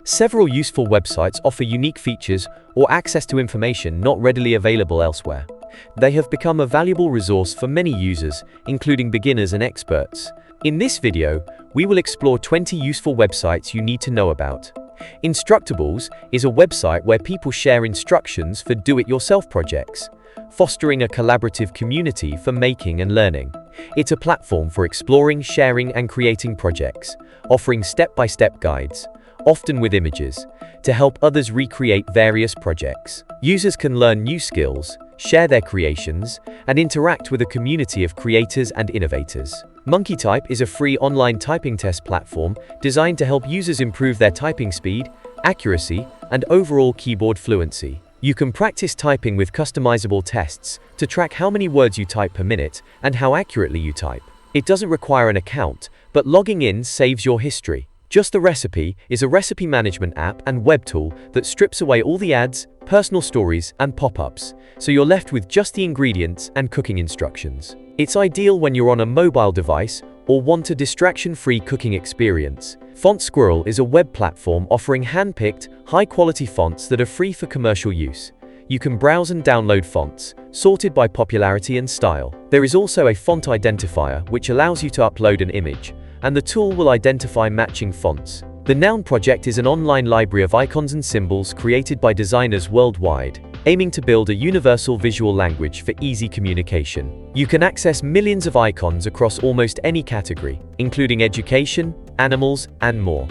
Several useful websites offer unique features or access to information not readily available elsewhere. They have become a valuable resource for many users, including beginners and experts. In this video, we will explore 20 useful websites you need to know about. Instructables is a website where people share instructions for do-it-yourself projects, fostering a collaborative community for making and learning. It's a platform for exploring, sharing, and creating projects, offering step-by-step guides, often with images, to help others recreate various projects. Users can learn new skills, share their creations, and interact with a community of creators and innovators. MonkeyType is a free online typing test platform designed to help users improve their typing speed, accuracy, and overall keyboard fluency. You can practice typing with customizable tests to track how many words you type per minute and how accurately you type. It doesn't require an account, but logging in saves your history. Just the Recipe is a recipe management app and web tool that strips away all the ads, personal stories, and pop-ups, so you're left with just the ingredients and cooking instructions. It's ideal when you're on a mobile device or want a distraction-free cooking experience. Squirrel is a web platform offering hand-picked, high-quality fonts that are free for commercial use. You can browse and download fonts, sorted by popularity and style. There is also a font identifier which allows you to upload an image, and the tool will identify matching fonts. The Noun Project is an online library of icons and symbols created by designers worldwide, aiming to build a universal visual language for easy communication. You can access millions of icons across almost any category, including education, animals, and more.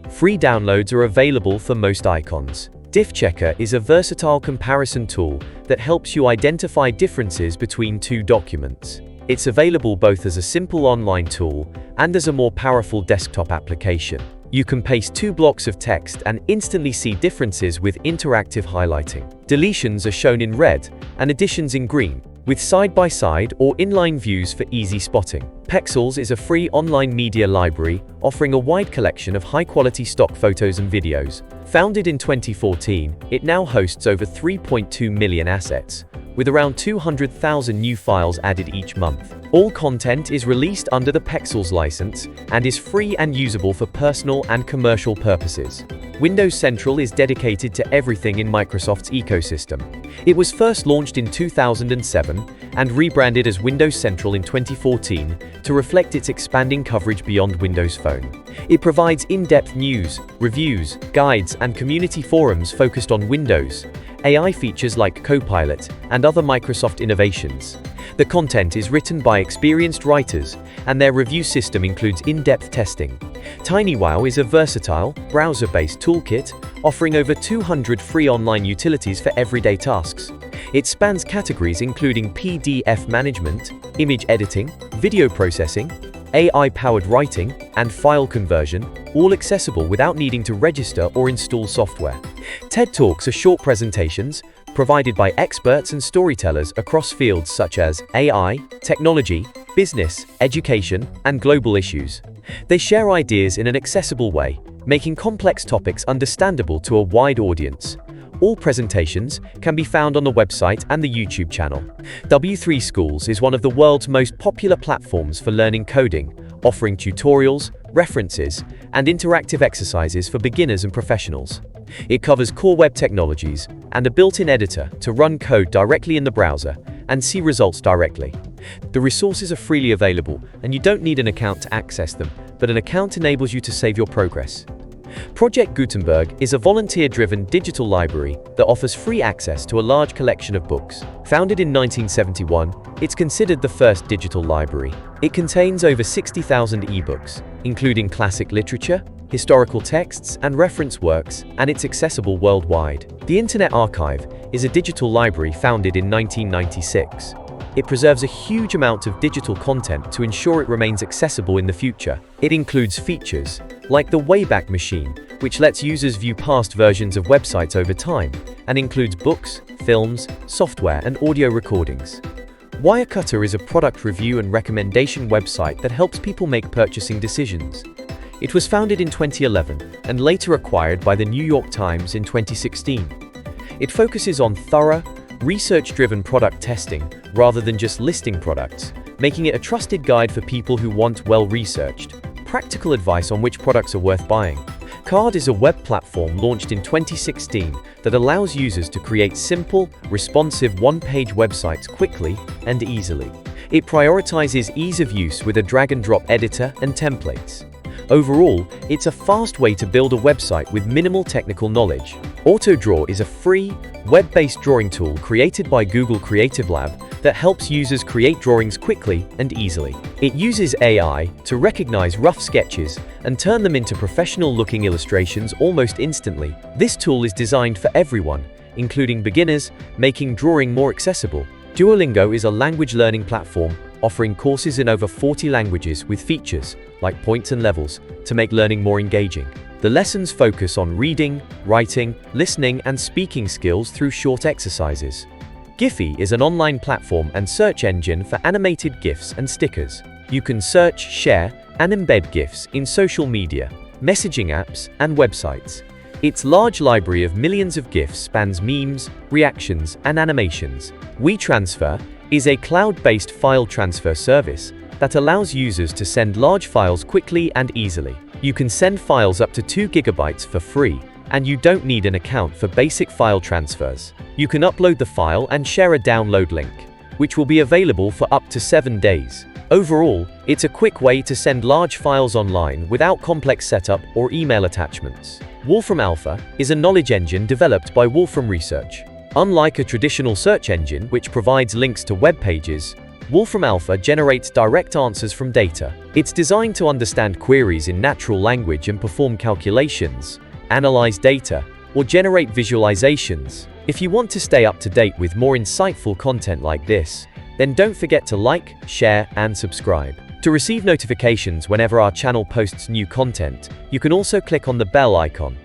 Free downloads are available for most icons. Diffchecker is a versatile comparison tool that helps you identify differences between two documents. It's available both as a simple online tool and as a more powerful desktop application. You can paste two blocks of text and instantly see differences with interactive highlighting. Deletions are shown in red and additions in green, with side-by-side or inline views for easy spotting. Pexels is a free online media library offering a wide collection of high-quality stock photos and videos. Founded in 2014, it now hosts over 3.2 million assets, with around 200,000 new files added each month. All content is released under the Pexels license and is free and usable for personal and commercial purposes. Windows Central is dedicated to everything in Microsoft's ecosystem. It was first launched in 2007 and rebranded as Windows Central in 2014 to reflect its expanding coverage beyond Windows Phone. It provides in-depth news, reviews, guides, and community forums focused on Windows, AI features like Copilot, and other Microsoft innovations. The content is written by experienced writers, and their review system includes in-depth testing. TinyWow is a versatile, browser-based toolkit offering over 200 free online utilities for everyday tasks. It spans categories including PDF management, image editing, video processing, AI-powered writing, and file conversion, all accessible without needing to register or install software. TED Talks are short presentations provided by experts and storytellers across fields such as AI, technology, business, education, and global issues. They share ideas in an accessible way, making complex topics understandable to a wide audience. All presentations can be found on the website and the YouTube channel. W3 Schools is one of the world's most popular platforms for learning coding, offering tutorials, references, and interactive exercises for beginners and professionals. It covers core web technologies and a built-in editor to run code directly in the browser and see results directly. The resources are freely available, and you don't need an account to access them, but an account enables you to save your progress. Project Gutenberg is a volunteer-driven digital library that offers free access to a large collection of books. Founded in 1971, it's considered the first digital library. It contains over 60,000 ebooks, including classic literature, historical texts, and reference works, and it's accessible worldwide. The Internet Archive is a digital library founded in 1996. It preserves a huge amount of digital content to ensure it remains accessible in the future. It includes features like the Wayback Machine, which lets users view past versions of websites over time, and includes books, films, software, and audio recordings. Wirecutter is a product review and recommendation website that helps people make purchasing decisions. It was founded in 2011 and later acquired by the New York Times in 2016. It focuses on thorough, research-driven product testing rather than just listing products, making it a trusted guide for people who want well-researched, practical advice on which products are worth buying. Card is a web platform launched in 2016 that allows users to create simple, responsive one-page websites quickly and easily. It prioritizes ease of use with a drag-and-drop editor and templates. Overall, it's a fast way to build a website with minimal technical knowledge. AutoDraw is a free, web-based drawing tool created by Google Creative Lab that helps users create drawings quickly and easily. It uses AI to recognize rough sketches and turn them into professional-looking illustrations almost instantly. This tool is designed for everyone, including beginners, making drawing more accessible. Duolingo is a language learning platform offering courses in over 40 languages with features like points and levels to make learning more engaging. The lessons focus on reading, writing, listening, and speaking skills through short exercises. Giphy is an online platform and search engine for animated GIFs and stickers. You can search, share, and embed GIFs in social media, messaging apps, and websites. Its large library of millions of GIFs spans memes, reactions, and animations. WeTransfer is a cloud-based file transfer service that allows users to send large files quickly and easily. You can send files up to 2 GB for free, and you don't need an account for basic file transfers. You can upload the file and share a download link, which will be available for up to 7 days. Overall, it's a quick way to send large files online without complex setup or email attachments. Wolfram Alpha is a knowledge engine developed by Wolfram Research. Unlike a traditional search engine which provides links to web pages, Wolfram Alpha generates direct answers from data. It's designed to understand queries in natural language and perform calculations, analyze data, or generate visualizations. If you want to stay up to date with more insightful content like this, then don't forget to like, share, and subscribe. To receive notifications whenever our channel posts new content, you can also click on the bell icon.